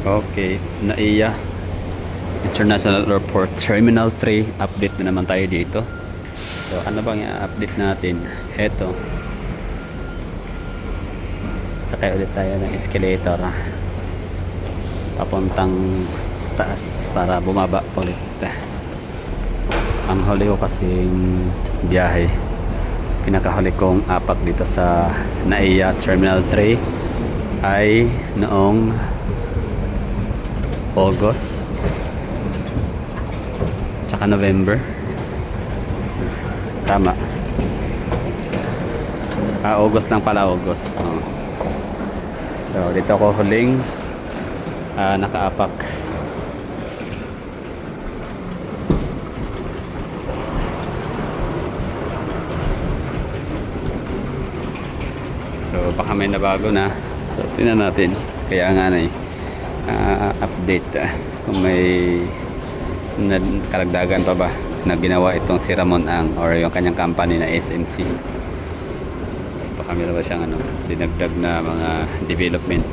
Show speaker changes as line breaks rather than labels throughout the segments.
Okay, NAIA International Airport Terminal 3, update na naman tayo dito. So ano bang i-update natin? Heto, sakay ulit tayo ng escalator papuntang taas para bumaba ulit. Ang huli ko kasing biyahe, pinakahuli kong apak dito sa NAIA Terminal 3 ay noong August tsaka November. Tama. August lang pala, August. So dito ako huling nakaapak. So baka may nabago na. So tingnan natin. Kaya nga na update kung may karagdagan pa ba na ginawa itong si Ramon Ang or yung kanyang company na SMC. Baka meron ba siyang dinagdag na mga development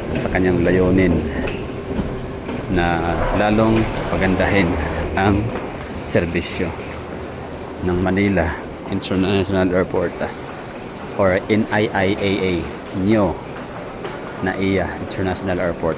sa kanyang layunin na lalong pagandahin ang serbisyo ng Manila International Airport or NIIAA, New NAIA International Airport.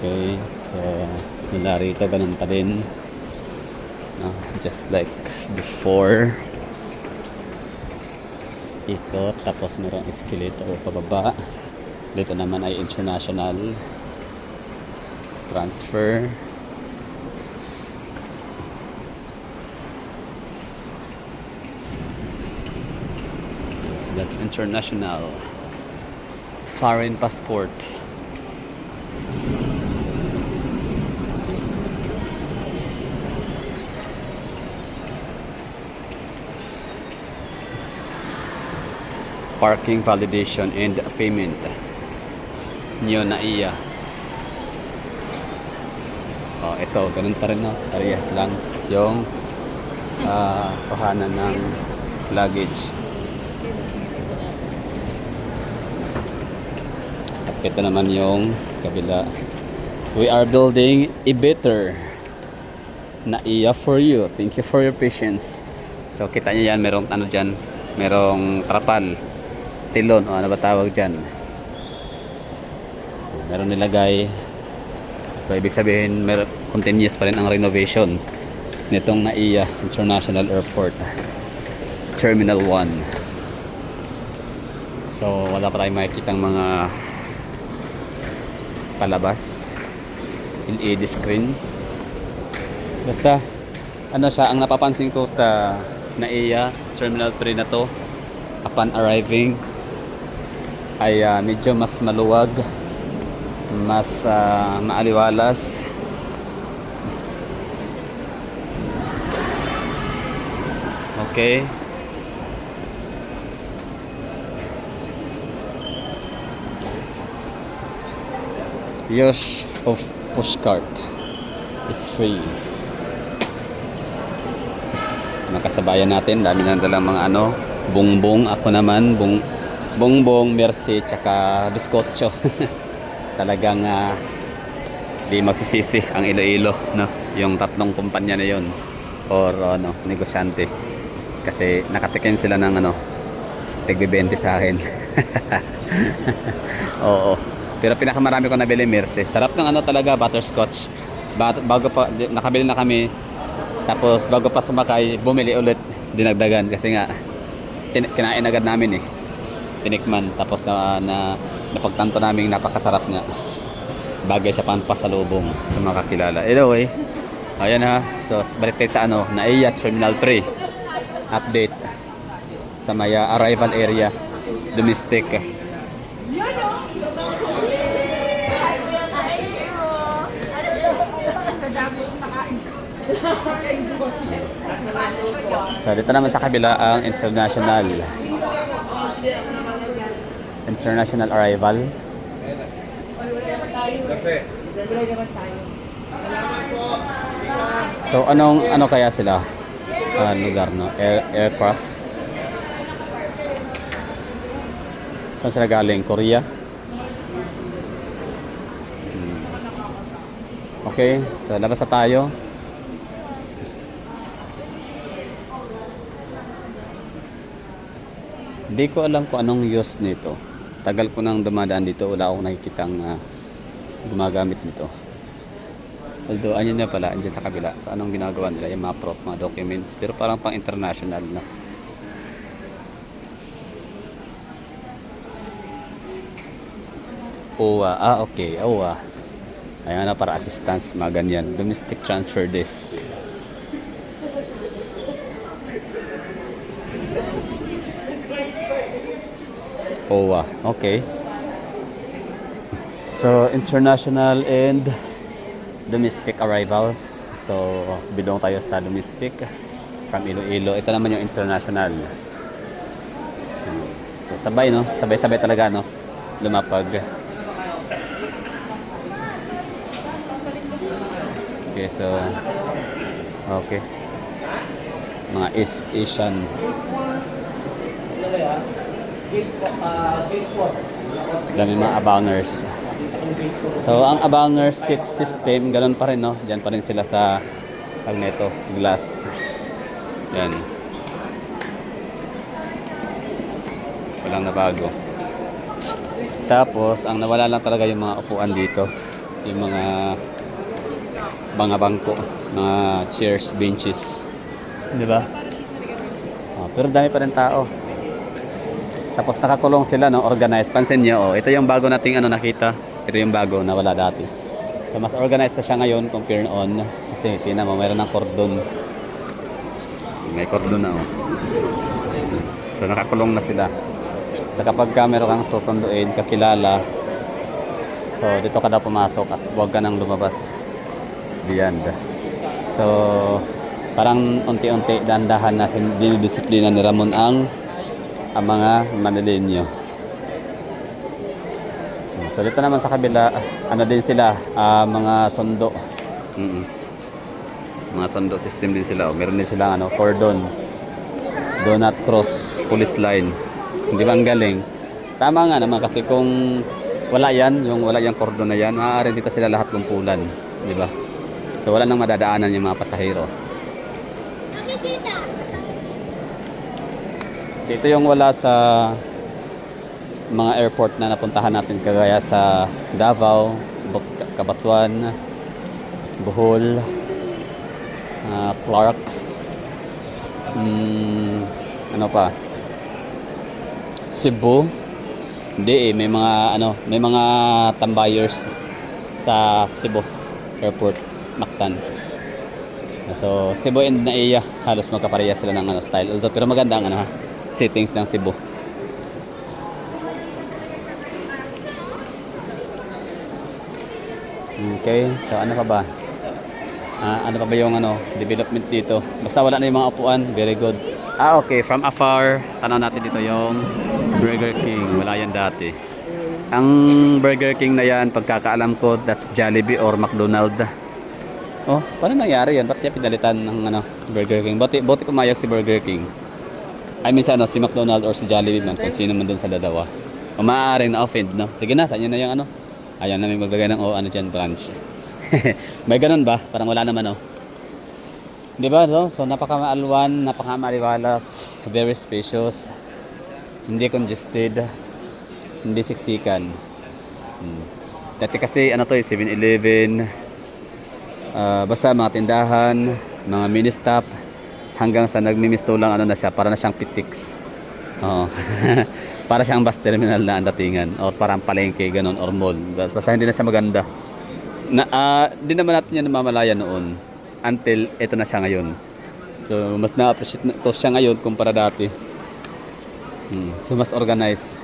Okay, so mula rito ganun pa din, just like before. Ikot, tapos merong escalator pababa. Dito naman ay international transfer. Yes, that's international foreign passport. Parking validation and payment, New NAIA. Ito, ganun pa rin, parehas lang yung kuhanan ng luggage. At ito naman yung kabila. We are building a better NAIA for you. Thank you for your patience. So kita nyo yan, merong dyan, merong trapal, tilon, ano ba tawag dyan, meron nilagay. So ibig sabihin continuous pa rin ang renovation nitong NAIA International Airport Terminal 1. So wala pa tayong makikitang mga palabas, LED screen. Basta siya, ang napapansin ko sa NAIA Terminal 3 na to upon arriving ay medyo mas maluwag, mas maaliwalas. Okay, use of pushcart is free. Nakasabayan natin, dami na dalang mga bongbong. Ako naman bongbong, Mercy, tsaka biskotso. Talagang di magsisisi ang Iloilo, yung tatlong kumpanya na yon or negosyante, kasi nakatikim sila ng tig-20 sa akin. Oo, pero pinakamarami ko nabili Mercy. Sarap ng talaga, butterscotch. Bago pa nakabili na kami, tapos bago pa sumakay bumili ulit, dinagdagan kasi nga kinain agad namin tinikman, tapos napagtanto namin napakasarap niya. Bagay siya pang pasalubong sa mga kakilala. Anyway, ayan so balik tayo sa NAIA Terminal 3 update sa may arrival area, domestic. So dito naman sa kabila ang international arrival. So ano kaya sila? Lugar no? Aircraft. Saan sila galing? Korea? Okay, so labas na tayo. Hindi ko alam kung anong use nito. Tagal ko nang dumadaan dito, wala akong nakikitang gumagamit nito. Although, ayun na pala, andyan sa kabila. So, anong ginagawa nila? Yung mga prop, mga documents. Pero parang pang international na. OWA. Okay. OWA. Ayan na, para assistance, mga ganyan. Domestic transfer disk. OWA. Okay. So, international and domestic arrivals. So, bilong tayo sa domestic from Iloilo. Ito naman yung international. So, sabay, no? Sabay-sabay talaga, no? Lumapag. Okay, so okay. Mga East Asian. Dami mga abangers. So, ang abangers seat system, ganun pa rin, no? Diyan pa rin sila sa neto, glass. Yan. Walang nabago. Tapos, ang nawala lang talaga yung mga upuan dito. Yung mga bangko, mga chairs, benches. Di ba? Pero dami pa rin tao. Tapos nakakulong sila, no? Organized. Pansin nyo, ito yung bago nating nakita. Ito yung bago na wala dati. So mas organized na siya ngayon compare noon. Kasi tingnan mo, mayroon ng cordon. May cordon na, oh. So nakakulong na sila. So kapag meron kang susunduin, kakilala, so dito ka daw pumasok at huwag ka nang lumabas beyond. So parang unti-unti, dahan-dahan na dinidisiplina ni Ramon ang mga Manileño. So dito naman sa kabila, din sila, mga sundo. Mga sundo system din sila. Meron din silang cordon. Do not cross police line. Hindi ba ang galing? Tama nga naman kasi kung wala yung cordon na yan, maaari dito sila lahat kumpulan. Di ba? So wala nang madadaanan yung mga pasahero. So ito yung wala sa mga airport na napuntahan natin, kagaya sa Davao, Cabanatuan, Bohol, Clark, ano pa, Cebu. Hindi may mga tambayers sa Cebu Airport, Mactan. So Cebu and Naiya halos magkapareha sila ng style, although pero maganda ang settings ng Cebu. Okay, so ano pa ba? Ano pa ba yung development dito? Basta wala na yung mga upuan, very good. Okay, from afar, tanaw natin dito yung Burger King. Wala yan dati. Ang Burger King na yan, pagkakaalam ko, that's Jollibee or McDonald's. Oh, paano nangyari yan? Ba't niya pinalitan ng Burger King? Buti pumayag si Burger King. I mean si McDonald's or si Jollibee man, kung sino man dun sa dalawa. O maaaring na-offend, no? Sige na, saan yun na yung Ayan na may maglagay ng dyan, branch. May ganun ba? Parang wala naman, Di ba, no? So, napakamaalwan, napakamaliwalas, very spacious, hindi congested, hindi siksikan. Dati kasi, 7-Eleven, basta mga tindahan, mga mini-stop, hanggang sa nagmimisto lang na siya, para na siyang pitix. Para siyang bus terminal na ang datingan, or parang palengke, ganun, or mall. Basta hindi na siya maganda. Di naman natin yan namamalayan noon until ito na siya ngayon. So mas na-appreciate ko siya ngayon kumpara dati. So mas organized.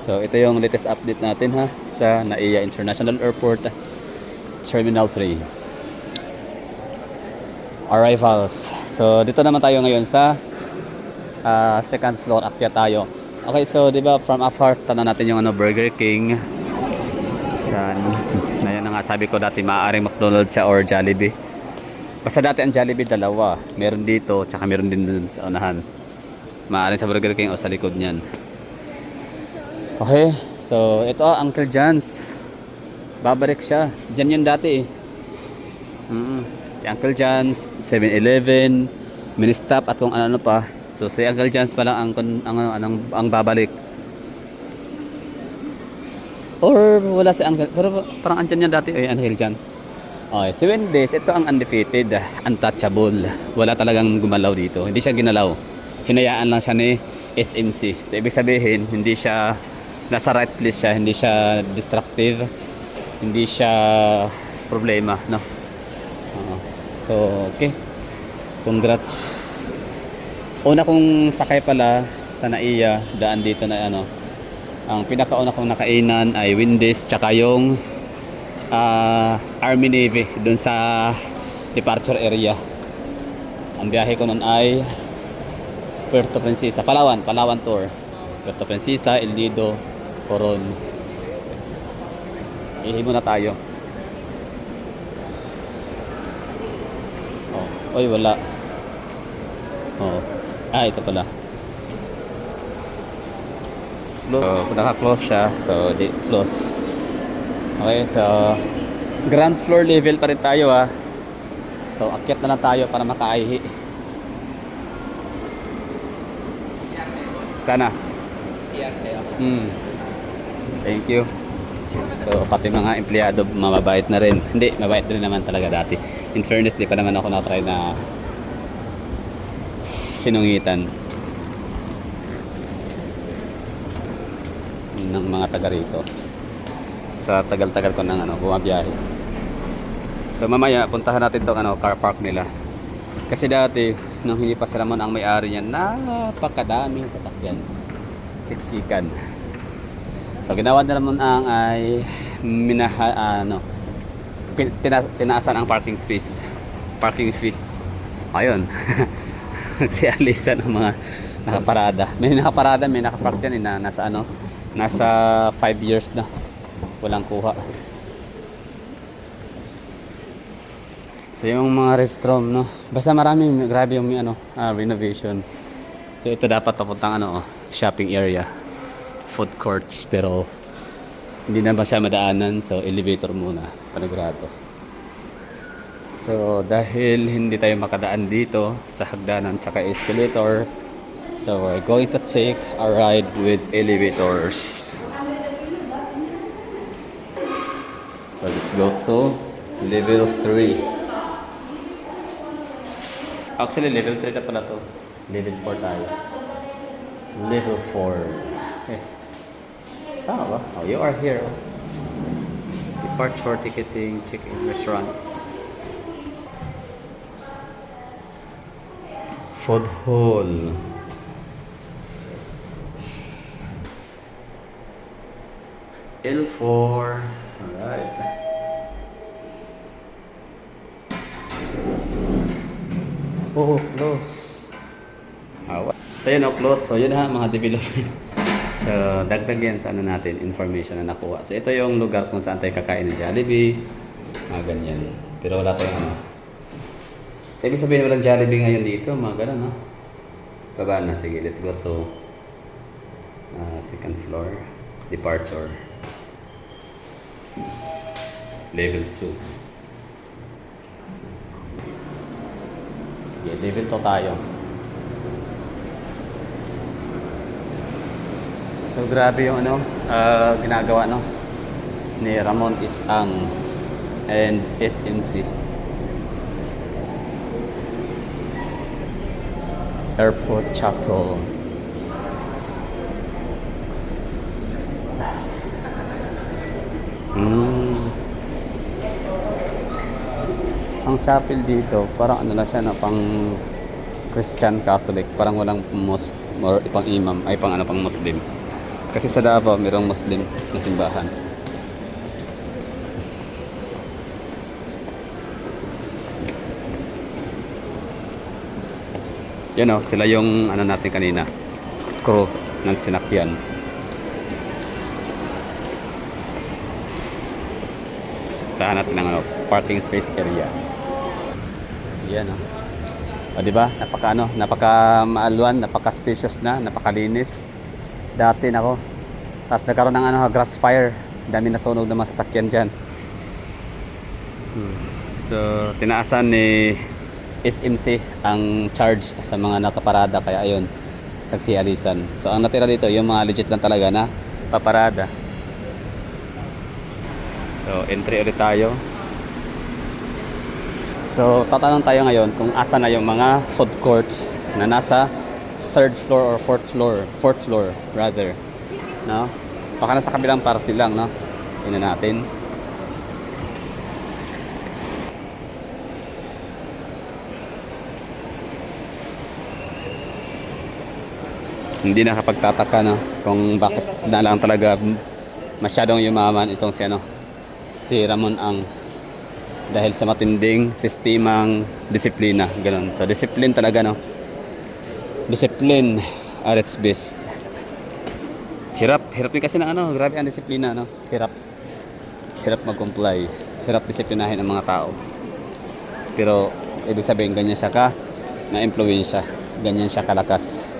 So ito yung latest update natin sa Naiya International Airport Terminal 3 arrivals. So dito naman tayo ngayon sa second floor. Akyat tayo. Okay, so 'di ba from afar, tanong natin yung Burger King. Yan. Na yan na nga sabi ko dati, maaaring McDonald's siya or Jollibee. Basta dati ang Jollibee dalawa. Meron dito, tsaka meron din dun sa unahan. Maaaring sa Burger King o sa likod niyan. Okay, so ito Uncle John's. Babalik siya. Diyan yun dati eh. Si Uncle John's, 7-Eleven, Ministop at kung ano-ano pa. So si Uncle John's pa lang ang babalik. Or wala si Uncle, pero parang andyan yan dati, Uncle John. Okay, si Wendy's, ito ang undefeated, untouchable. Wala talagang gumalaw dito. Hindi siya ginalaw. Hinayaan lang siya ni SMC. So ibig sabihin, hindi siya nasa right place siya, hindi siya destructive, hindi siya problema, no? So, okay. Congrats. Una kong sakay pala sa NAIA, daan dito na ano. Ang pinakauna kong nakainan ay Wendy's tsaka yung Army Navy dun sa departure area. Ang biyahe ko nun ay Puerto Princesa, Palawan tour. Puerto Princesa, El Nido, Coron. Ihi muna tayo. Oh, oy wala. Oh. Ito pala. So, naka-close siya. So, di close. Okay, so ground floor level pa rin tayo So, akyat na lang tayo para makaihi. Sana. Thank you. So, pati mga empleyado mababait na rin. Hindi, mabait din naman talaga dati. In fairness, di pa naman ako na-try na sinungitan ng mga taga rito sa tagal-tagal ko ng bumabiyahe. So mamaya puntahan natin tong car park nila. Kasi dati nung hindi pa sila ang may-ari niyan, napakadaming sasakyan. Siksikan. So ginawa na naman ay tinaasan ang parking space. Parking fee. Ayun. Nagsialisan ng mga nakaparada. May nakaparada, may nakapark yan nasa 5 years na walang kuha. So yung mga restroom, no, basta marami, grabe yung renovation. So ito dapat papuntang shopping area, food courts, pero hindi na ba siya madaanan, so elevator muna panigurado. So dahil hindi tayo makadaan dito sa hagdanan tsaka escalator, so we're going to take a ride with elevators. So let's go to level 3. Actually level 3 na pala to. Level 4 tayo. Level 4. Okay. Tama ba? Oh, you are here. Departure ticketing, check-in restaurants. Food hall. L4. Alright. Oh, close. So yun, close. So yun mga developer. So dagdag yan sa natin, information na nakuha. So ito yung lugar kung saan tayo kakain ng Jollibee. Mga ganyan. Pero wala tayong So ibig sabihin walang Jollibee ngayon dito, mga ganun, Baba na, sige, let's go to second floor, departure, level 2. Sige, level 2 tayo. So grabe yung ginagawa ni Ramon Isang and SMC. Airport Chapel. Ang chapel dito, parang na siya pang Christian Catholic, parang walang mosque or pang imam, ay pang Muslim. Kasi sa Davao, mayroong Muslim na simbahan. Yan sila yung natin kanina, crew ng sinakyan. puntahan natin ang parking space area. Yan o, di ba? Napaka maalwan, napaka spacious na, napakalinis. Dati nako. Tapos nagkaroon ng grass fire. Dami nasunog na mga sasakyan diyan. So, tinaasan ni SMC ang charge sa mga nakaparada, kaya ayun, saksi-alisan. So, ang natira dito, yung mga legit lang talaga na paparada. So, entry ulit tayo. So, tatanong tayo ngayon kung asa na yung mga food courts na nasa 3rd floor or 4th floor rather. No? Baka nasa kabilang party lang, no? Tingnan natin. Hindi nakapagtataka, no, kung bakit na lang talaga masyadong yumaman itong si Ramon Ang, dahil sa matinding sistemang disiplina, ganun. So discipline talaga, no, discipline at its best. Hirap din kasi ng grabe ang disiplina, no, hirap mag-comply, hirap disiplinahin ang mga tao, pero ibig sabihin ganyan siya ka na impluwensya, ganyan siya kalakas.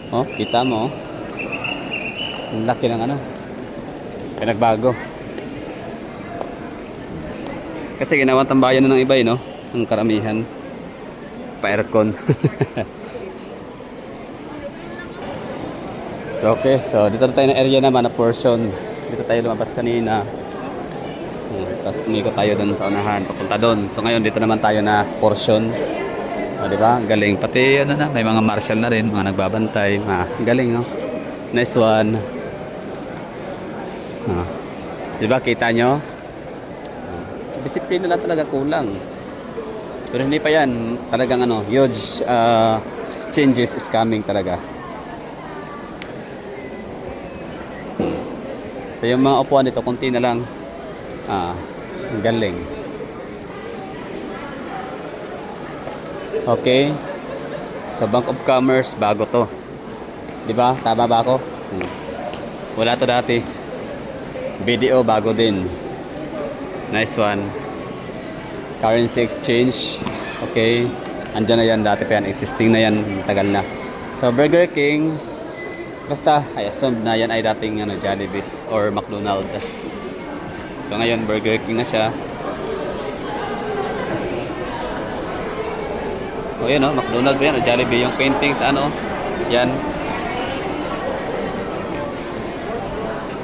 Oh, kita mo, ang laki ng pinagbago. Kasi ginawa tambayan na ng iba, no? Ang karamihan pa-aircon. So okay, so dito tayo na area naman na portion. Dito tayo lumabas kanina. Tapos umikot tayo doon sa unahan, papunta doon. So ngayon dito naman tayo na portion. O, diba? Galing. Pati may mga marshal na rin, mga nagbabantay. Galing, no? Nice one. Diba? Kita nyo? Disiplina lang talaga kulang. Pero hindi pa yan. Talagang huge changes is coming talaga. So yung mga upuan dito, kunti na lang. Galing. Okay. Sa Bank of Commerce, bago to. Diba? Tama ba ako? Wala to dati. BDO, bago din. Nice one. Currency exchange. Okay. Andyan na yan. Dati pa yan. Existing na yan. Tagal na. So, Burger King. Basta, I assume na yan ay dating Jollibee or McDonald's. So, ngayon, Burger King na siya. O yun, McDonald's yan o Jollibee. Yung paintings, yan.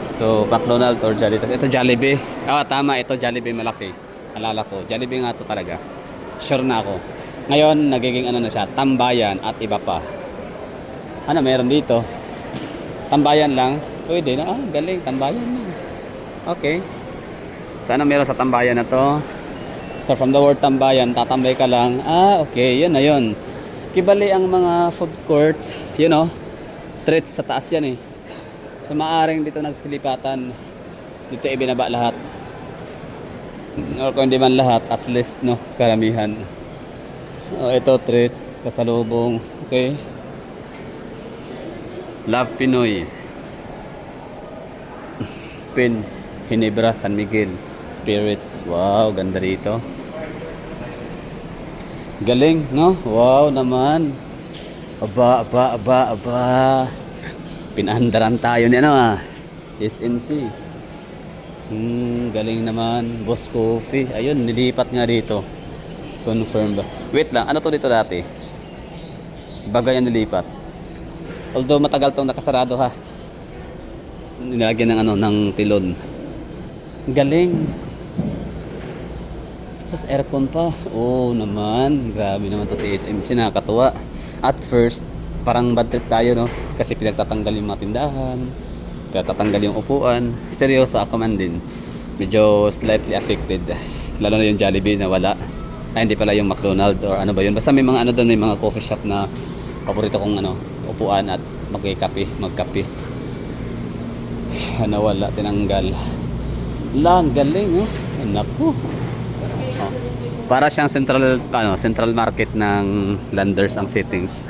So, McDonald's or Jollibee. Tapos ito Jollibee. Tama, ito Jollibee malaki. Alala ko, Jollibee nga to talaga. Sure na ako. Ngayon, nagiging na siya, Tambayan at iba pa. Meron dito? Tambayan lang? Pwede na. Galing, Tambayan na. Okay. Sana meron sa Tambayan na to. So from the word tambayan, tatambay ka lang. Okay, yun na yun. Kibali ang mga food courts, treats sa taas yan eh. So maaring dito nagsilipatan, dito ibinaba lahat. Or kung hindi man lahat, at least karamihan. Ito treats, pasalubong. Okay. Love Pinoy. Pin, Hinebra, San Miguel. Spirits. Wow, ganda rito. Galing, no? Wow naman. Aba. Pinaandaran tayo ni SNC. Galing naman. Boss Coffee. Ayun, nilipat nga dito. Confirm ba? Wait lang, ano to dito dati? Bagay ang nilipat. Although matagal tong nakasarado ha. Nilagyan ng tilon. Galing. Tapos aircon pa. Naman. Grabe naman to si SMC. Nakakatuwa. At first, parang bad trip tayo, no? Kasi pinagtatanggal yung mga tindahan. Pinagtatanggal yung upuan. Seryoso, ako man din. Medyo slightly affected. Lalo na yung Jollibee na wala. Hindi pala yung McDonald's or ano ba yun. Basta may mga doon, may mga coffee shop na paborito kong upuan at magkape. Nawala, tinanggal. Lang, galing, no? Naku. Para siyang central market ng Landers ang settings.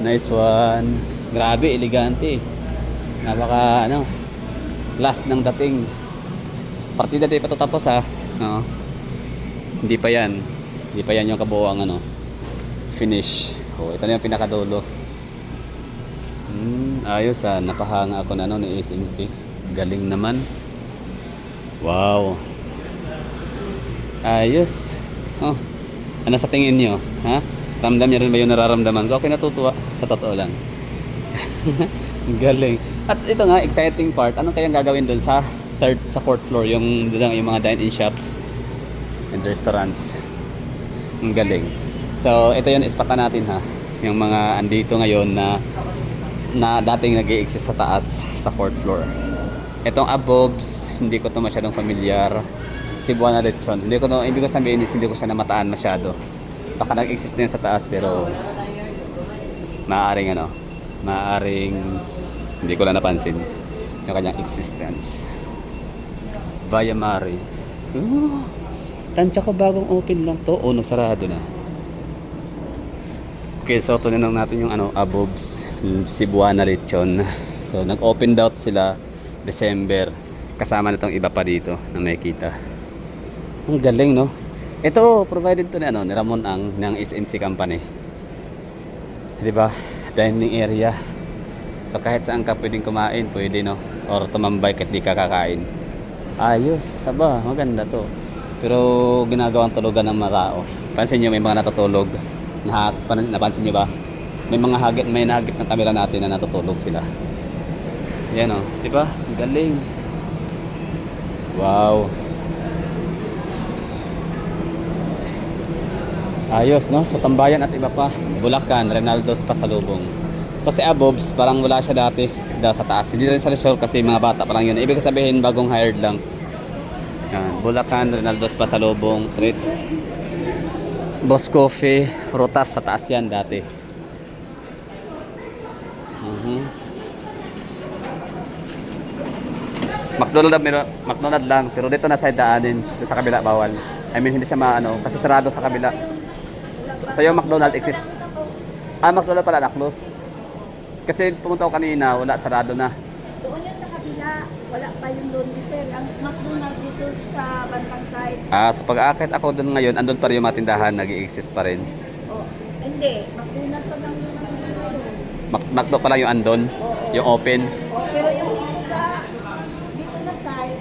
Nice one. Grabe, elegante. Napaka last ng dating. Partida di pa to tapos ha. No. Hindi pa yan. Hindi pa yan yung kabuuang ano, finish. Oh, ito na yung pinakadulo. Ayos ha. Napahanga ako na ano ni SMC. Galing naman. Wow. Ayos. Oh. Ano sa tingin nyo? Ha? Ramdam niyo rin ba yung nararamdaman ko? Okay, natutuwa. Sa totoo lang. Galing. At ito nga, exciting part. Anong kayang gagawin dun sa fourth floor? Yung mga dine-in shops and restaurants. Ang galing. So, ito yung ispatan natin ha. Yung mga andito ngayon na dating nag-i-exist sa taas sa fourth floor. Itong abobs, hindi ko to masyadong familiar. Cebuana lechon. Hindi ko sabihin hindi ko siya namataan masyado. Baka nag-exist na yan sa taas pero maaaring hindi ko lang napansin yung kanyang existence. Via Mari. Tansya ko bagong open lang to. O, nagsarado na. Okay, so tunan natin yung abobs Cebuana lechon. So nag-open out sila December. Kasama na tong iba pa dito na makikita. Ang galing, no? Ito provided to ni Ramon Ang ng SMC company. 'Di ba? Dining area. So kahit saan ka pwedeng kumain, pwede, no? Or tumambay kahit di ka kakain. Ayos, aba, maganda to. Pero ginagawang tulugan ng mga tao. Pansin niyo may mga natutulog. Napansin niyo ba? May nahagip ng camera natin na natutulog sila. Yan, oh, 'di ba? Galing. Wow. Ayos, no? So tambayan at iba pa. Bulacan, Renaldo's pasalubong. So si Abobs, parang wala siya dati sa taas. Hindi rin sa resort kasi mga bata pa lang yun. Ibig sabihin bagong hired lang. Yan. Bulacan, Renaldo's pasalubong, treats, Boss Coffee, Frutas sa taas yan dati. McDonald lang, pero dito na side daanin, dito sa kabila bawal. I mean hindi siya kasi sarado sa kabila. So sa'yo McDonald exist. McDonald pala na-close. Kasi pumunta ko kanina, wala, sarado na.
Doon yun sa kabila, wala pa yung doon. Sir, ang McDonald dito sa bantang side.
So pag-aakit ako doon ngayon, andun pa rin yung mga tindahan, nag-i-exist pa rin.
Oh, hindi, McDonald pa lang yung
McDo pa lang yung andun, yung open.
pero yung dito na side,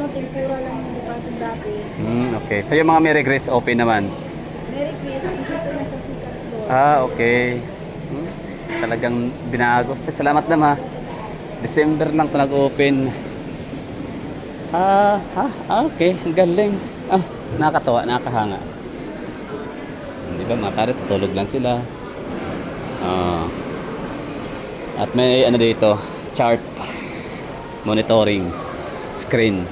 tempura lang yung location dati.
Okay. So yung mga Mary Grace open naman?
Mary Grace, dito na sa second floor.
Okay. Talagang binago. Salamat naman ha. December lang ito nag-open. Okay. Ang galing. Nakakatawa, nakakahanga. Di ba mga tari, tutulog lang sila. At may dito, chart, monitoring, screen.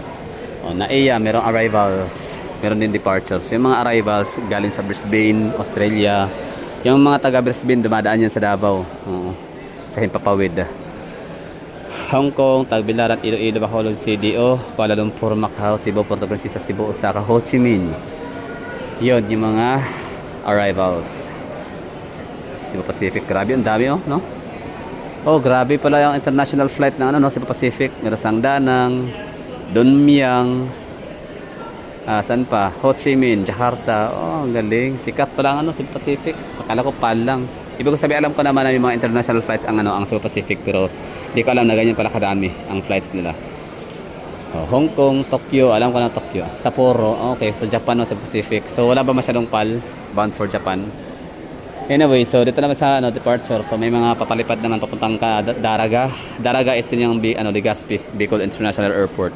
NAIA, merong arrivals, meron din departures. Yung mga arrivals galing sa Brisbane, Australia. Yung mga taga Brisbane dumadaan yan sa Davao, sa Himpapawid. Hong Kong, Tagbilaran, Iloilo, Bacolod, CDO, Kuala Lumpur, Macau, Cebu, Puerto Princesa, Cebu, Osaka, Ho Chi Minh. Yun yung mga arrivals. Cebu Pacific, grabe, ang dami no? Grabe pala yung international flight ng Cebu Pacific. Meron sang Danang, Dunmiang, saan pa? Ho Chi Minh, Jakarta. Ang galing. Sikat pala ang Cebu Pacific. Akala ko PAL lang. Ibig ko sabihin, alam ko naman na yung mga international flights ang Cebu Pacific, pero di ko alam na ganyan pala kadami ang flights nila. Hong Kong, Tokyo, alam ko na Tokyo. Sapporo, okay, sa Japan Cebu Pacific. So wala ba masyadong PAL bound for Japan? Anyway, so dito naman sa departure. So may mga papalipad naman papuntang Daraga. Daraga is yung Legazpi, Bicol International Airport.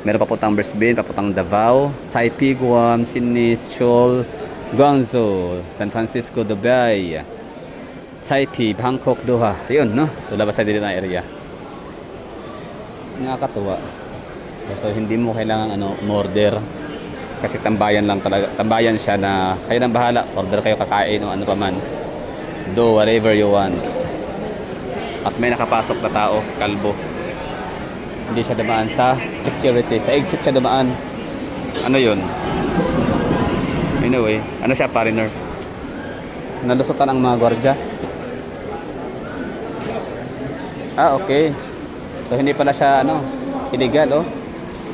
Meron papuntang Brisbane, papuntang Davao, Taipei, Guam, Sydney, Seoul, Guangzhou, San Francisco, Dubai, Taipei, Bangkok, Doha. Yun, no? So labas na dito na area. Nakakatuwa. So hindi mo kailangan order. Kasi tambayan lang talaga. Tambayan siya na kayo nang bahala. Order kayo, kakain o ano pa man. Do whatever you want. At may nakapasok na tao, kalbo. Hindi siya dumaan sa security. Sa exit siya dumaan. Ano yun? Anyway, siya, foreigner. Nalusutan ang mga gwardya. Okay. So hindi pala siya ano, illegal oh.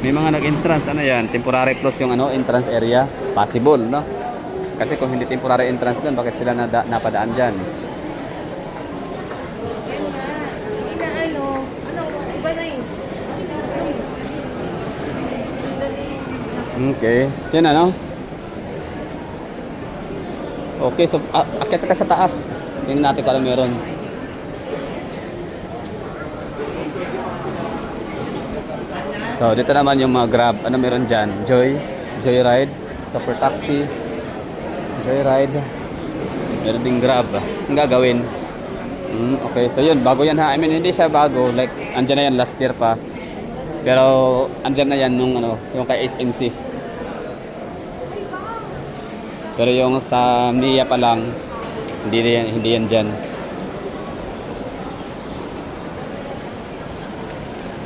May mga nag-entrance, ano yan, temporary close yung ano, entrance area. Possible, no? Kasi kung hindi temporary entrance doon, bakit sila napadaan dyan?
Yan nga. Inaano. Iba na yun. Kasi
Okay. Yan ano? Okay, so akit ka sa taas. Tingnan natin kung ano meron. So, dito naman yung mga Grab. Ano meron dyan? Joyride, Super Taxi, Joyride. Meron ding Grab. Ang gagawin? Okay, so yun. Bago yan ha. I mean, hindi siya bago. Like, andyan na yan last year pa. Pero, andyan na yan nung ano, yung kay SMC. Pero yung sa NIA pa lang, hindi yan dyan.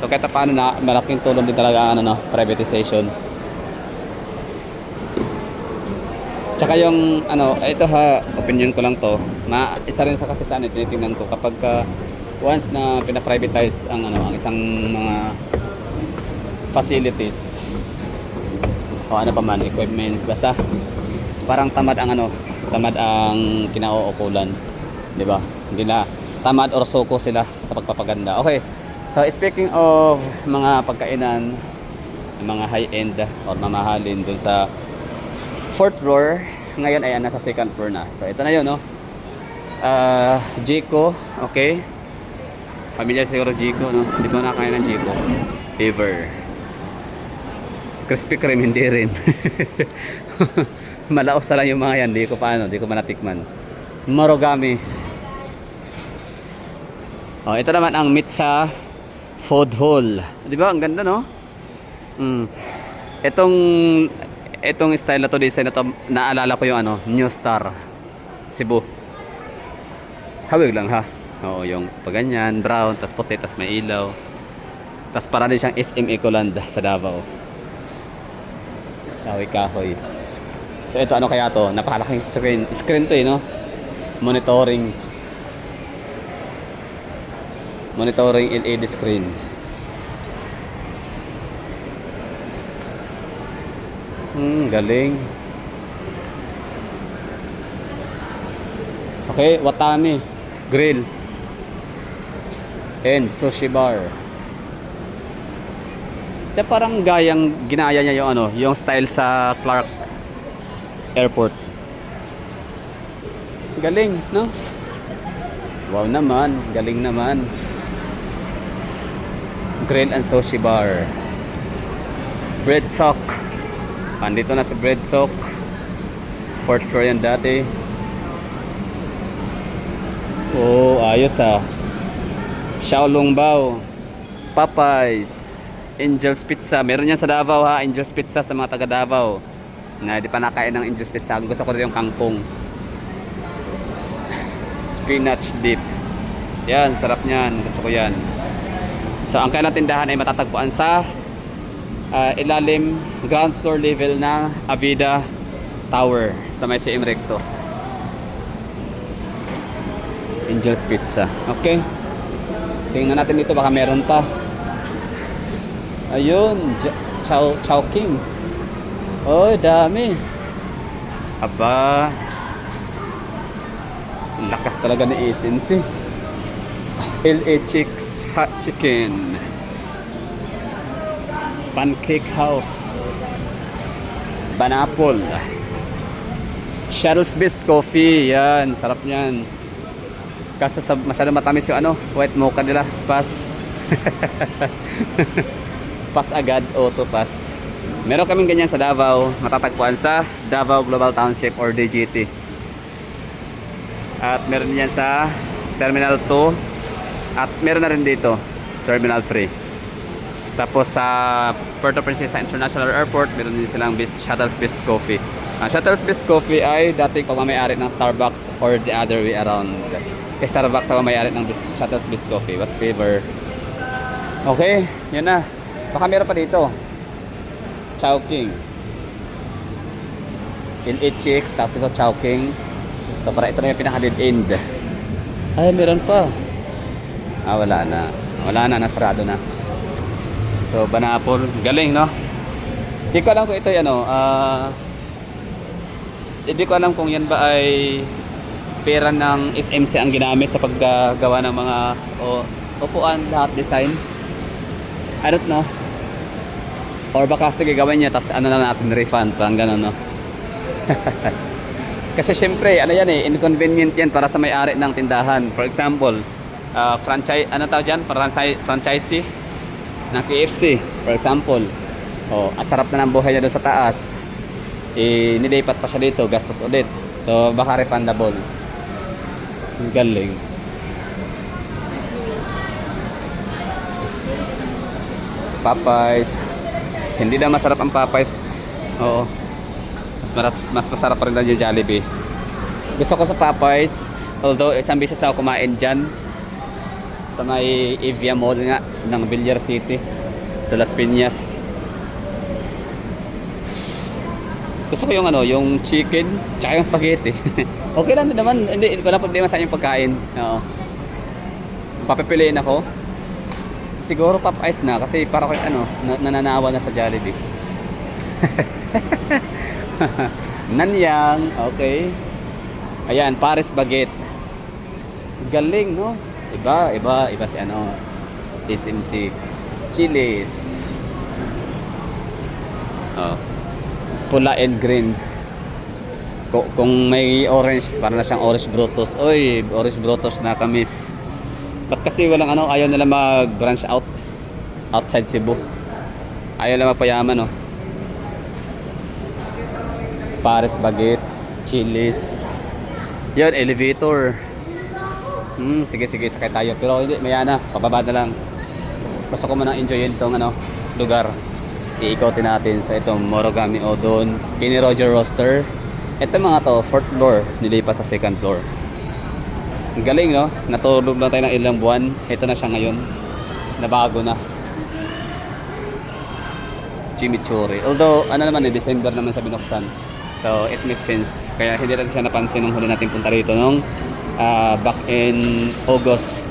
So kahit paano na malaking tulong din talaga ang ano, privatization. Tsaka yung ano, ito ha, opinion ko lang to. Isa rin sa kasi sa ano, tinitingnan ko kapag once na pina-privatize ang ano, ang isang mga facilities o ano pa man, equipments, basta parang tamad ang kinauukulan, 'di ba? Hindi na tamad or soko sila sa pagpapaganda. Okay. So speaking of mga pagkainan, mga high-end or mamahalin dun sa 4th floor, ngayon ay nasa 2nd floor na. So ito na yun, no? Jiko, okay? Familiar siguro Jiko, no? Hindi ko nakakain ng Jiko. Ever. Krispy Kreme, hindi rin. Malaos na lang yung mga yan, di ko manatikman. Morogami. Oh, ito naman ang Mitsa Food Hall. Di ba? Ang ganda, no? Itong style na to, design na to, naalala ko yung ano, New Star Cebu. Hawig lang ha. Oo, yung paganyan, brown, tas puti, tas may ilaw. Tas para din siyang SM Ecoland sa Davao. Kahoy-kahoy. So ito ano kaya to? Napakalaking screen to eh, no? Monitoring LED screen. Galing. Okay, Watami Grill and Sushi Bar. Tsaka parang ginaya niya yung ano, yung style sa Clark Airport. Galing, no? Wow naman, galing naman. Grill and Sushi Bar. Bread Talk. Andito na sa Bread Talk. 4th floor yan dati. Oh, ayos ah. Xiaolong Bao. Popeyes. Angel's Pizza. Meron yan sa Davao ha. Angel's Pizza sa mga taga Davao. Na di pa nakain ng Angel's Pizza. Gusto ko rin yung kangkong. Spinach dip. Yan, sarap niyan. Gusto ko yan. So, ang kailang tindahan ay matatagpuan sa ilalim ground floor level ng Avida Tower sa may CM Recto. Angel's Pizza. Okay. Tingnan natin dito baka meron pa. Ayun, Chowking. Oh, dami. Aba. Lakas talaga ni SMC. LA Chicks Hot Chicken. Pancake House. Banapol. Cheryl's Best Coffee. Yan, sarap yan. Kaso masyado matamis yung ano, white mocha nila. Pass. Pass agad, auto pass. Meron kaming ganyan sa Davao. Matatagpuan sa Davao Global Township or DGT. At meron yan sa Terminal 2. At meron na rin dito, Terminal 3. Tapos sa Puerto Princesa International Airport, meron din silang Shuttle's Best Coffee. Shuttle's Best Coffee ay dating pagmamayari ng Starbucks or the other way around. Starbucks ang pagmamayari ng Shuttle's Best Coffee. What flavor? Okay, yun na. Baka meron pa dito. Chowking. LA Chicks, tapos ito Chowking. So para ito na yung pinaka dead end. Ay, meron pa. Wala na. Wala na, nasarado na. So, Banapol. Galing, no? Hindi ko alam kung ito hindi ko alam kung yan ba ay pera ng SMC ang ginamit sa paggawa ng mga upuan, lahat design. I don't know. Or baka sige gawin niya, tapos ano na natin, refund, parang gano'n, no? Kasi syempre, ano yan inconvenient yan para sa may-ari ng tindahan. For example, franchise, ano tawag dyan? Franchisee ng KFC, for example. Asarap na ng buhay niya doon sa taas. Nilipat pa siya dito, gastos ulit. So, baka refundable. Ang galing. Popeyes. Hindi na masarap ang Popeyes. Oo. Mas masarap pa rin lang yung Jollibee. Gusto ko sa Popeyes, although isang beses na ako kumain dyan sa may Evia Mall nga ng Villar City sa Las Piñas. Gusto ko yung yung chicken tsaka yung spaghetti. Okay lang naman, hindi wala problema sa yung pagkain. Oo. Papipiliin ako. Siguro Popeyes na kasi para ko nananawa na sa Jollibee. Nanyang, okay. Ayan, Paris Baguette. Galing, no? Iba si SMC. Chili's. Pula and green. Kung may orange, para na siyang orange brutus. Oy, orange brutus na kamis. Ba't kasi walang ayaw nila mag-branch out outside Cebu. Ayaw nila mapayaman, no? Paris Baguette, Chili's. Yun, elevator. Sige, sakay tayo. Pero hindi, maya na, pababa na lang. Gusto ko muna enjoyin itong lugar. Iikotin natin sa itong Morogami Odon, Kenny Roger Roaster. Ito mga to, 4th floor, nilipat sa 2nd floor. Ang galing, no? Natulog na tayo ng ilang buwan. Ito na siya ngayon. Nabago na. Chimichurri. Although, December naman siya binuksan. So, it makes sense. Kaya hindi natin siya napansin nung huli natin punta rito nung back in August.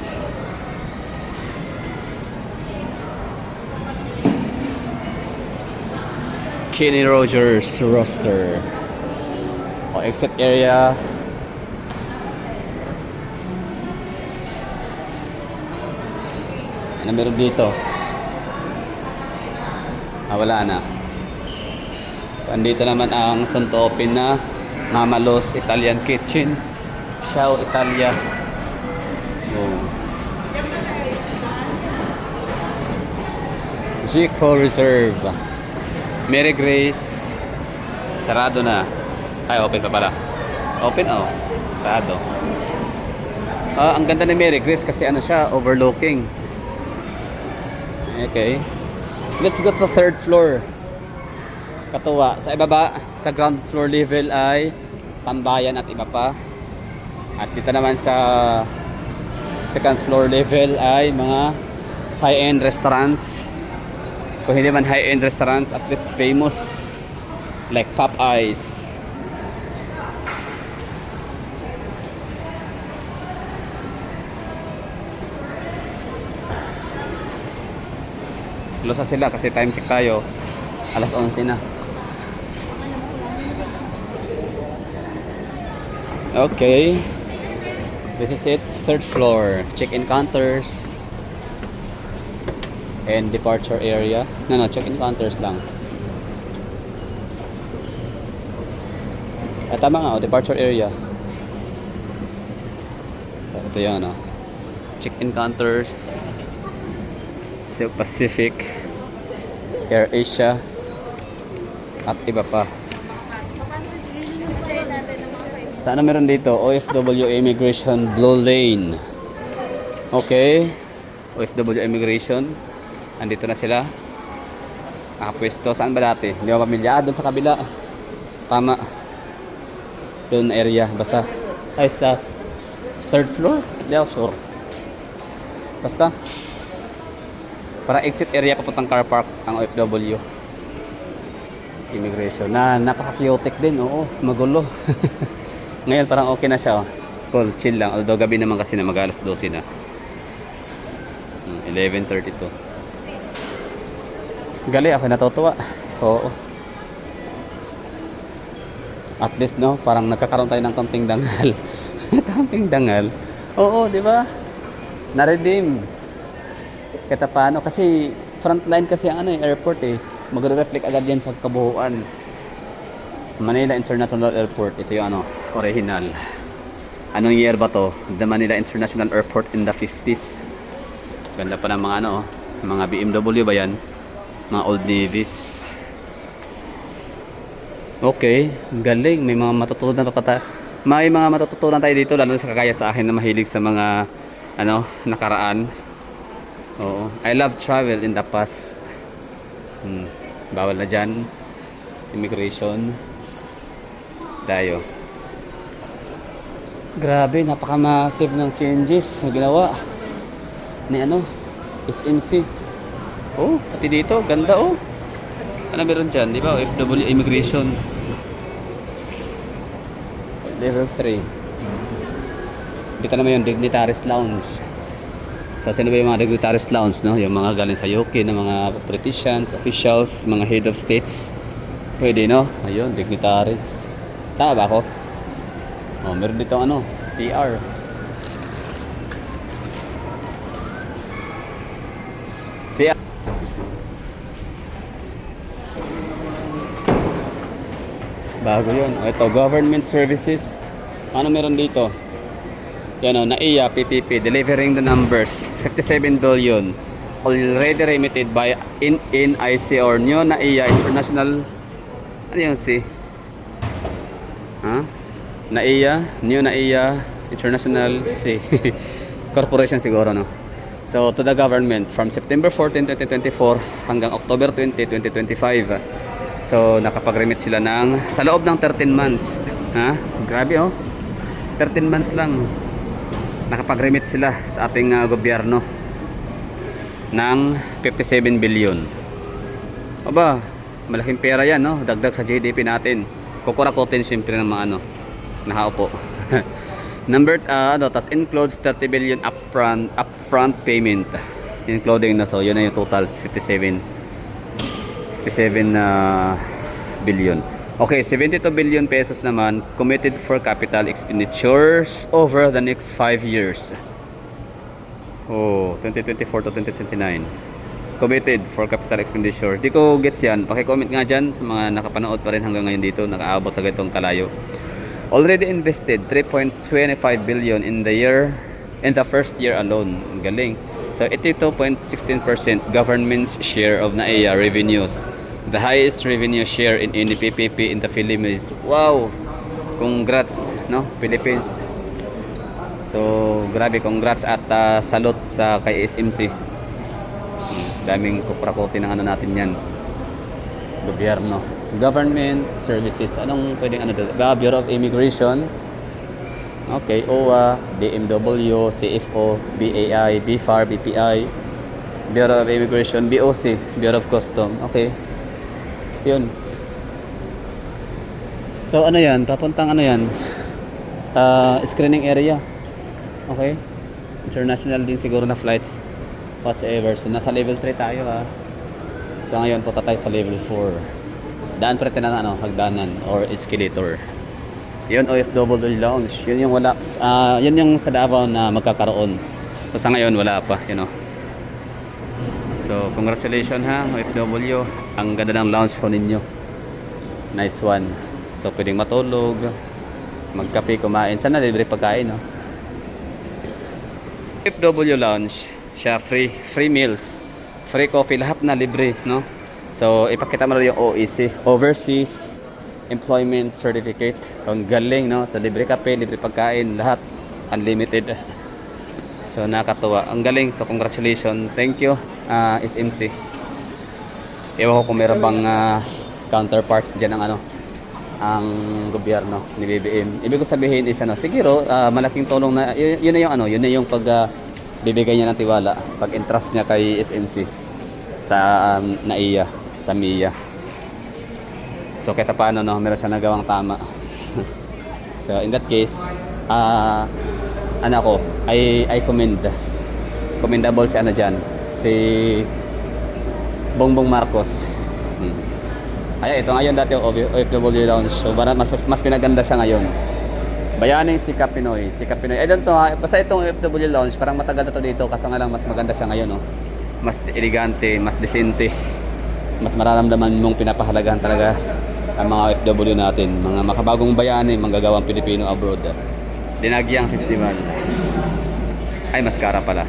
Kenny Rogers Roaster. Exit area. Ano meron dito? Wala na. So, andito naman ang Santo Open na Mama Los Italian Kitchen. Ciao Italia. Zico Reserve. Mary Grace. Sarado na. Ay, open pa pala. Open, sarado. Ang ganda ni Mary Grace kasi siya, overlooking. Okay. Let's go to 3rd floor. Katuwa. Sa ibaba, sa ground floor level ay tambayan at iba pa. At dito naman sa 2nd floor level ay mga high-end restaurants. Kung hindi man high-end restaurants, at least famous. Like Popeyes. Losa sila kasi time check tayo. Alas 11 na. Okay. This is it. 3rd floor. Check-in counters. And departure area. No, check-in counters lang. Tama nga, departure area. So, ito yun, check-in counters. Silk Pacific, Air Asia, at iba pa. Sana meron dito, OFW Immigration Blue Lane. Okay, OFW Immigration. Andito na sila. Nakapwesto. Saan ba dati? Hindi ba pamilya? Doon sa kabila. Tama. Doon area. Basta. Ay, sa 3rd floor? Hindi ako sure. Basta. Para exit area papuntang car park ang OFW Immigration. Napaka-chaotic din. Oo, magulo. Ngayon parang okay na siya. Cool, chill lang. Although gabi naman kasi na mag-alas 12 na. 11:32. Gali, ako natutuwa. Oo. At least, no, parang nagkakaroon tayo ng kaunting dangal. Kaunting dangal. Oo, di ba? Na-redeem. Kahit paano, kasi frontline kasi ang airport eh. Magre-reflect agad yan sa kabuuan. Manila International Airport. Ito yung original. Anong year ba to? The Manila International Airport in the 50s. Ganda pa ng mga mga BMW ba yan? Mga Old Navies. Okay, galing. May mga matutunan pa tayo. May mga matutunan tayo dito, lalo sa kagaya sa akin na mahilig sa mga nakaraan. Oo. I love travel in the past. Bawal na dyan. Immigration. Tayo. Grabe, napaka-massive ng changes na ginawa ni SMC. Oh, pati dito, ganda oh. Ano meron dyan, di ba? OFW Immigration. Level 3. Dito naman yung Dignitaries Lounge. So, sino ba yung mga Dignitaries Lounge, no? Yung mga galing sa UK na mga politicians, officials, mga head of states. Pwede, no? Ayun, Dignitaries. Tama ba ako? Oh, meron dito CR. CR. Bago yun. Ito, government services. Ano meron dito? Yan NAIA, PPP, delivering the numbers. 57 billion. Already remitted by NIC or New NAIA International. Ano yung C? NAIA, New NAIA International C. Corporation siguro, no? So, to the government from September 14, 2024 hanggang October 20, 2025. So, nakapag-remit sila sa loob ng 13 months. Grabe, oh. 13 months lang. Nakapag-remit sila sa ating gobyerno ng 57 billion. Aba, malaking pera yan, no? Dagdag sa GDP natin. Kukurakotin siyempre ng mga nakaupo. Number tas includes 30 billion upfront payment, including so yun na yung total 57 billion. Okay, 72 billion pesos naman committed for capital expenditures over the next 5 years. 2024 to 2029. Committed for capital expenditure. Di ko gets yan. Paki-comment nga dyan sa mga nakapanood pa rin hanggang ngayon dito, nakaabot sa ganitong kalayo. Already invested 3.25 billion in the first year alone. Galing. So 82.16% government's share of NAIA revenues. The highest revenue share in any PPP in the Philippines. Wow! Congrats, no? Philippines. So, grabe, congrats at salute sa kay SMC. Daming kuprakote ng natin yan. Gobyerno. Government services. Anong pwedeng Bureau of Immigration. Okay, OWA, DMW, CFO, BAI, BFAR, BPI, Bureau of Immigration, BOC, Bureau of Custom. Okay. Yun. So, yan? Papuntang yan? Screening area. Okay. International din siguro na flights. Whatsoever. So, nasa level 3 tayo So, ngayon punta tayo sa level 4. Daan pa rin na hagdanan or escalator. Yun, OFW Lounge. Yun yung wala. Yun yung sa Davao na magkakaroon. So, sa ngayon, wala pa. So, congratulations OFW. Ang ganda ng lounge po ninyo. Nice one. So, pwedeng matulog, magkape, kumain. Sana libre pagkain, OFW Lounge. Siya free meals, free coffee, lahat na libre, no? So, ipakita mo rin yung OEC, Overseas Employment Certificate. Ang galing, no? So, libre kape, libre pagkain, lahat unlimited. So, nakatuwa. Ang galing. So, congratulations. Thank you, SMC. Ewan ko kung meron bang counterparts dyan ng ang gobyerno ni BBM. Ibig ko sabihin is siguro malaking tulong na yun na yung pag bibigay niya ng tiwala, pag entrust niya kay SMC sa NAIA, sa MIA. So kahit paano meron siya nagawang tama. So in that case, I commend commendable si ano dyan, si Bongbong Marcos. Kaya ito ngayon dati yung OFW Lounge. So mas pinaganda siya ngayon. Bayaning Sikap Pinoy. Sikap Pinoy. I don't know ha. Basta itong OFW Lounge, parang matagal na to dito. Kaso nga lang mas maganda siya ngayon. No? Mas elegante, mas decente. Mas mararamdaman mong pinapahalagahan talaga ang mga OFW natin. Mga makabagong bayani, manggagawang Pilipino abroad. Dinagyang Festival. Ay, mascara pala.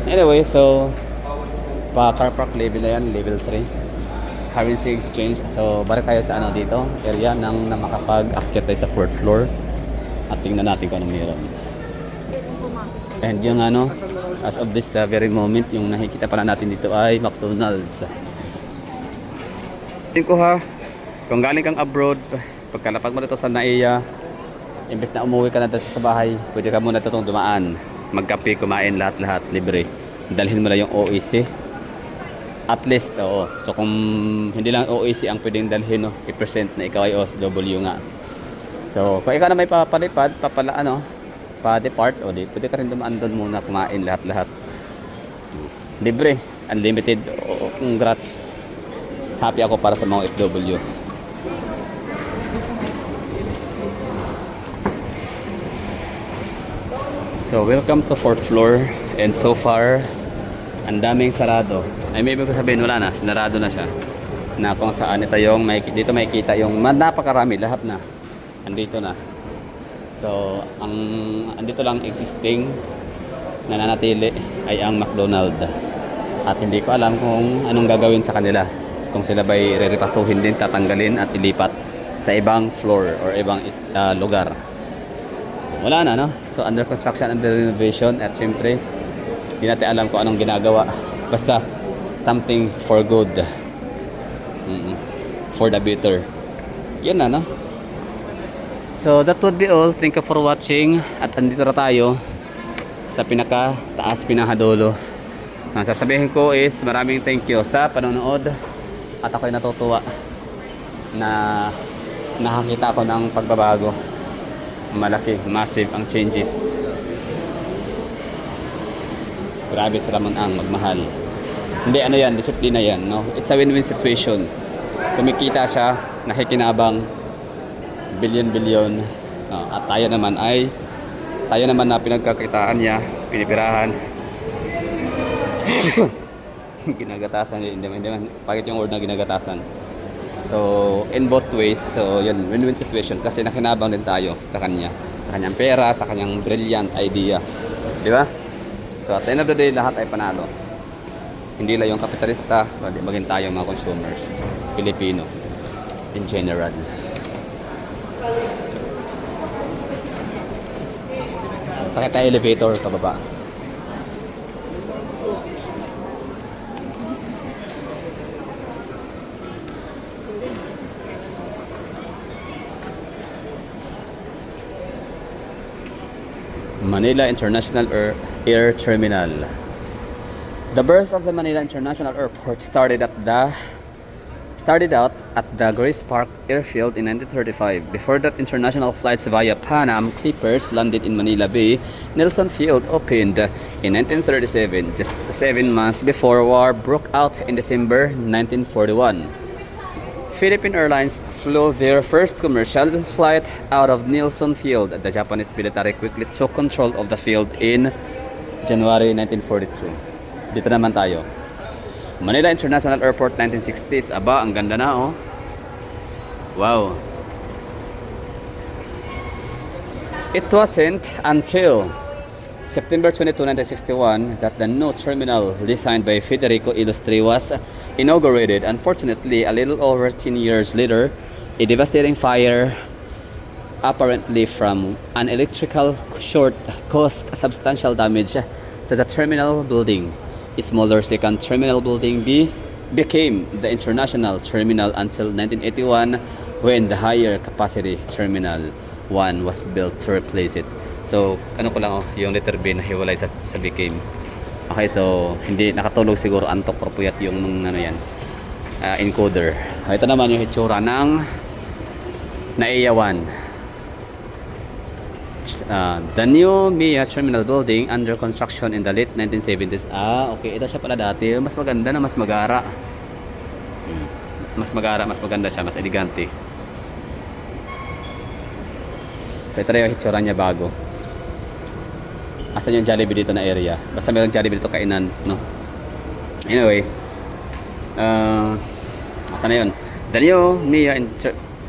Anyway, so car park level na yan, level 3. Currency exchange. So, balik tayo sa ano dito, area ng na makapag-akyat tayo sa 4th floor. At tingnan natin kung anong meron. And yung ano, as of this very moment, yung nakikita pala natin dito ay McDonald's. Tingin ko ha, kung galing kang abroad, pagkalapag mo dito sa NAIA, imbes na umuwi ka na dito sa bahay, pwede ka muna itong dumaan. Magkape, kumain, lahat-lahat, libre. Dalhin mo na yung OEC. At least, oo. So kung hindi lang OEC ang pwedeng dalhin, no, i-present na ikaw ay OFW nga. So kung ikaw na may papalipad, pa-depart, o di, pwede ka rin dumaan doon muna, kumain, lahat-lahat. Libre, unlimited, congrats. Happy ako para sa mga OFW. So welcome to 4th floor, and so far ang daming sarado. Ay may ibig sabihin wala na, sinarado na siya. Na kung saan ito yung dito makikita yung napakarami, lahat na. Andito na. So ang andito lang existing na nanatili ay ang McDonald's. At hindi ko alam kung anong gagawin sa kanila. Kung sila ba'y rerepasuhin din, tatanggalin at ilipat sa ibang floor or ibang lugar. Wala na, no? So under construction, under renovation, at syempre di natin alam kung anong ginagawa. Basta something for good. For the better. Yun na, no? So that would be all. Thank you for watching. At andito na tayo sa pinaka-taas, pinakadulo. Ang sasabihin ko is maraming thank you sa panonood. At ako'y natutuwa na nakakita ko ng pagbabago. Malaki, massive ang changes. Grabe si Ramon Ang magmahal. Hindi ano yan, disiplina yan, no? It's a win-win situation. Kumikita siya, nakikinabang, bilyon-bilyon. No? At tayo naman na pinagkakitaan niya, pinipirahan. Ginagatasan, hindi man. Bakit yung word na ginagatasan? So, in both ways, so yun, win-win situation kasi nakinabang din tayo sa kanya. Sa kanyang pera, sa kanyang brilliant idea. Di ba? So, at the end of the day, lahat ay panalo. Hindi lang yung kapitalista, kundi maging tayo mga consumers, Pilipino, in general. So, sakit tayo elevator, pababa. Manila International Air Terminal. The birth of the Manila International Airport started out at the Grace Park Airfield in 1935. Before that, international flights via Pan Am Clippers landed in Manila Bay. Nelson Field opened in 1937, just 7 months before war broke out in December 1941. Philippine Airlines flew their first commercial flight out of Nelson Field. The Japanese military quickly took control of the field in January 1942. Dito naman tayo. Manila International Airport 1960s. Aba, ang ganda na, oh. Wow. It wasn't until September 22, 1961 that the new terminal designed by Federico Illustri was inaugurated. Unfortunately, a little over 10 years later, a devastating fire apparently from an electrical short caused substantial damage to the terminal building. A smaller second terminal building became the international terminal until 1981 when the higher capacity terminal 1 was built to replace it. So, ano ko lang, yung letter B na hiwalay sa became. Okay, so hindi nakatulog siguro, antok or puyat yung ano yan, encoder. Ito naman yung hitsura ng NAIA 1. The new MIA Terminal Building under construction in the late 1970s. Ah, okay. Ito siya pala dati. Mas maganda na, mas magara. Mas magara, mas maganda siya, mas elegante. So ito na yung hitsura niya bago. Asan yung Jollibee dito na area? Basta mayroong Jollibee dito kainan, no? Anyway. Asan na yun? The new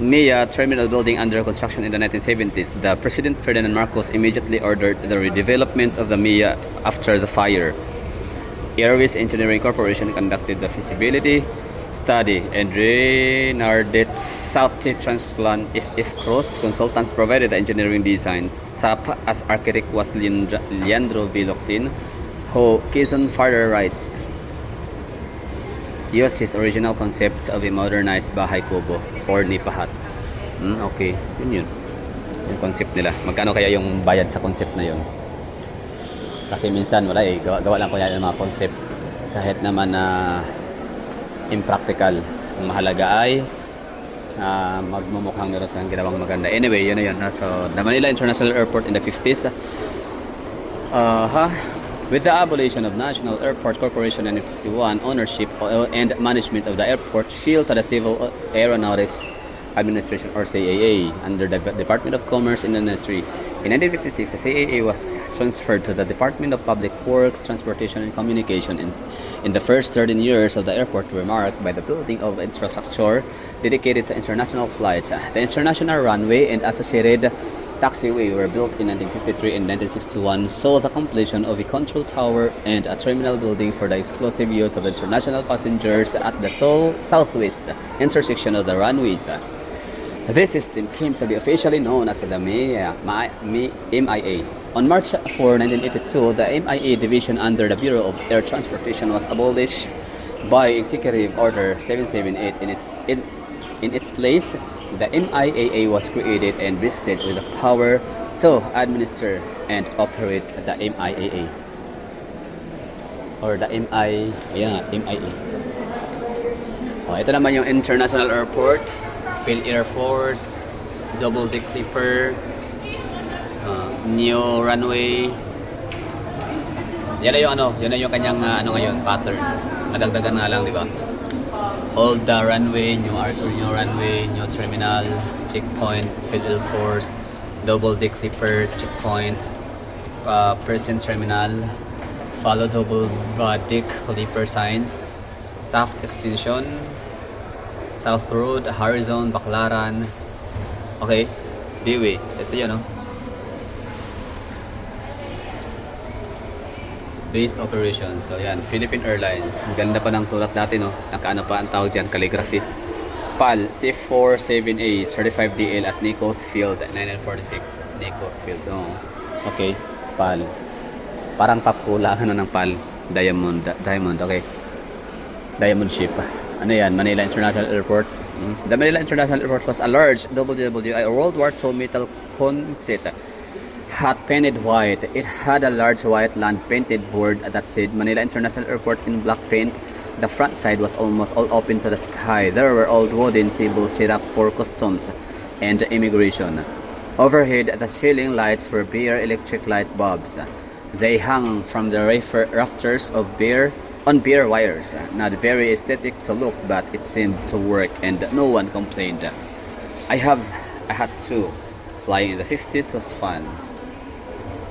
MIA Terminal Building under construction in the 1970s. The President Ferdinand Marcos immediately ordered the redevelopment of the MIA after the fire. Airways Engineering Corporation conducted the feasibility study and Renardit Southie Transplant if Cross Consultants provided the engineering design. Top as architect was Leandro Vilocsin, who Quezon further writes, used his original concepts of a modernized bahay kubo or nipahat. Okay, yun. Yung concept nila. Magkano kaya yung bayad sa concept na yun? Kasi minsan wala eh, gawa lang ko yan yung mga concept kahit naman na impractical. Ang mahalaga ay magmumukhang meron silang ginawang maganda. Anyway, yun na yun. So, the Manila International Airport in the 50s. With the abolition of National Airport Corporation in 1951, ownership and management of the airport fell to the Civil Aeronautics Administration or CAA under the Department of Commerce and Industry. In 1956, the CAA was transferred to the Department of Public Works, Transportation and Communication. In the first 13 years of the airport were marked by the building of infrastructure dedicated to international flights. The international runway and associated taxiway were built in 1953 and 1961, saw the completion of a control tower and a terminal building for the exclusive use of international passengers at the southwest intersection of the runways. This system came to be officially known as the MIA. On March 4, 1982, the MIA division under the Bureau of Air Transportation was abolished by Executive Order 778. In its place, the MIAA was created and vested with the power to administer and operate the MIAA or the MIA. Ito naman yung International Airport, Phil Air Force, Double Deck Clipper, new runway. Yan na yung kanyang ngayon pattern. Madagdagan nga lang, di ba? Old runway, new runway, new terminal, checkpoint, Phil Air Force, Double Deck Clipper, checkpoint, present terminal, follow double deck Clipper signs, Taft extension, South Road, Horizon, Baclaran. Okay, Dewey. Ito yun, no? Base operations. So, yan. Philippine Airlines. Ang ganda pa ng sulat dati, no? Nakaano pa ang tawag dyan, calligraphy. PAL, C47A, Certified DL at Nichols Field, 1946. Nichols Field. Oh. Okay, PAL. Parang papkulangan ng PAL. Diamond. Okay. Diamond ship. Ano yan? Manila International Airport. The Manila International Airport was a large WWI World War II metal concrete hat painted white. It had a large white land painted board that said Manila International Airport in black paint. The front side was almost all open to the sky. There were old wooden tables set up for customs and immigration. Overhead, the ceiling lights were bare electric light bulbs. They hung from the rafters of bare wires. Not very aesthetic to look, but it seemed to work and no one complained. I had to. Flying in the 50s was fun.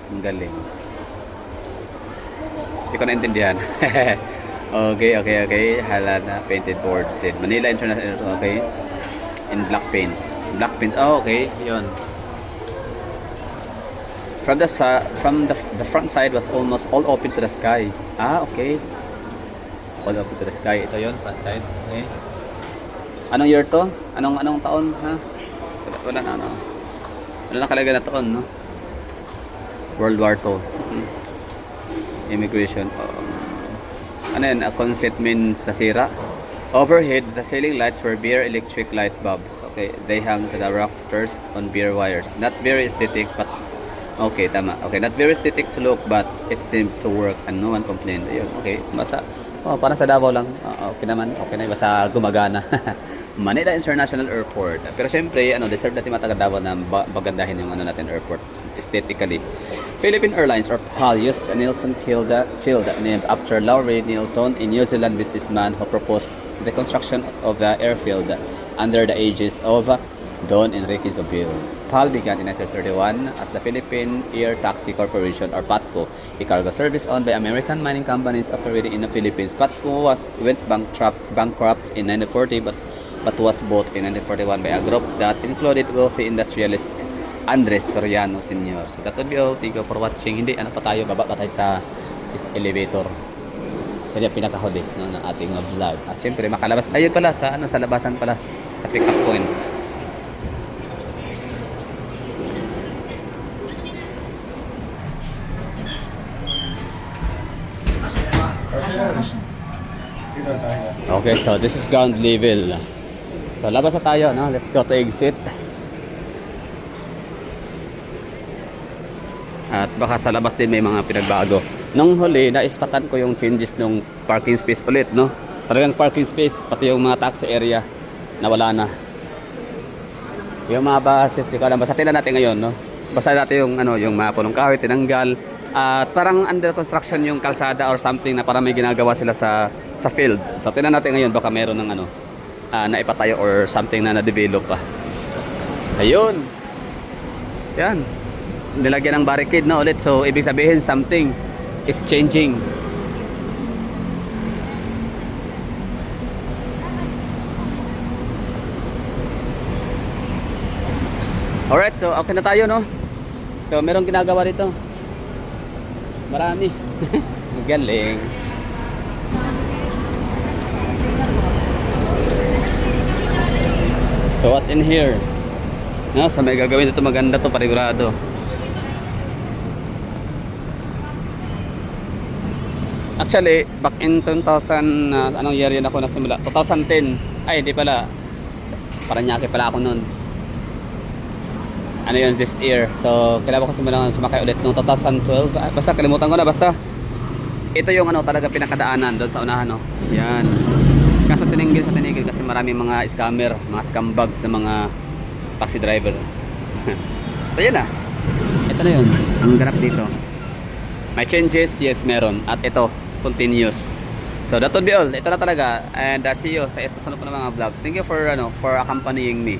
Ang galing. Hindi ko naintindihan. Okay. Hala na painted board said Manila International. Okay. In black paint. Oh, okay. Yun. From the front side was almost all open to the sky. Ah, okay. All open to the sky. Ito yun, front side. Okay. Anong year to? Anong taon, ha? Wala na, ano. Wala nakalagay na taon, no? World War II. Immigration. Ano yun? A concept means nasira. Overhead, the ceiling lights were bare electric light bulbs. Okay. They hung to the rafters on bare wires. Not very aesthetic, but okay, tama. Okay, not very aesthetic to look, but it seemed to work and no one complained. Ayun, okay. Parang sa Davao lang. Okay naman. Okay na. Basta gumagana. Manila International Airport. Pero syempre, deserve natin mga taga Davao na bagandahin yung natin airport. aesthetically. Philippine Airlines or PAL used a Nielsen field named after Lowry Nielsen, a New Zealand businessman who proposed the construction of the airfield under the aegis of Don Enrique Zobel. PAL began in 1931 as the Philippine Air Taxi Corporation or PATCO, a cargo service owned by American mining companies operating in the Philippines. PATCO went bankrupt in 1940 but was bought in 1941 by a group that included wealthy industrialist Andres Soriano Sr. So that would be all. Thank you for watching. Hindi, ano pa tayo, baba pa tayo sa elevator. Kaya pinakahuli no, ng ating vlog. At syempre makalabas. Ayun pala, sa labasan pala. Sa pick up point. Okay, so this is ground level. So labas na tayo, no? Let's go to exit. At baka sa labas din may mga pinagbago. Nung huli, naispatan ko yung changes ng parking space ulit, no? Talagang parking space, pati yung mga taxi area, nawala na. Yung mga buses, di ko alam. Basta tingnan natin ngayon, no? Basta natin yung mga punong kahoy, tinanggal. At parang under construction yung kalsada or something na parang may ginagawa sila sa field. So tingnan natin ngayon, baka meron ng naipatayo or something na na-develop pa. Ayun. Yan. Nilagyan ng barricade na ulit. So ibig sabihin something is changing. Alright, so okay na tayo, no? So merong ginagawa dito. Marami. Galing. So what's in here? No, sa may gagawin dito, maganda to, panigurado. Actually, back in 2000, anong year yun ako nasimula? 2010. Ay, hindi pala. Paranaque pala ako noon. Ano yun, this year. So, kailangan ko sumakay ulit noong 2012. Basta, kalimutan ko na. Basta, ito yung talaga pinakadaanan doon sa unahan, no? Yan. Kaso tinigil kasi maraming mga scammer, mga scumbags na mga taxi driver. So, yun na. Ito na yun. Ang ganap dito. May changes? Yes, meron. At ito, continuous. So that would be all. Ito na talaga. And see you sa susunod po ng mga vlogs. Thank you for accompanying me.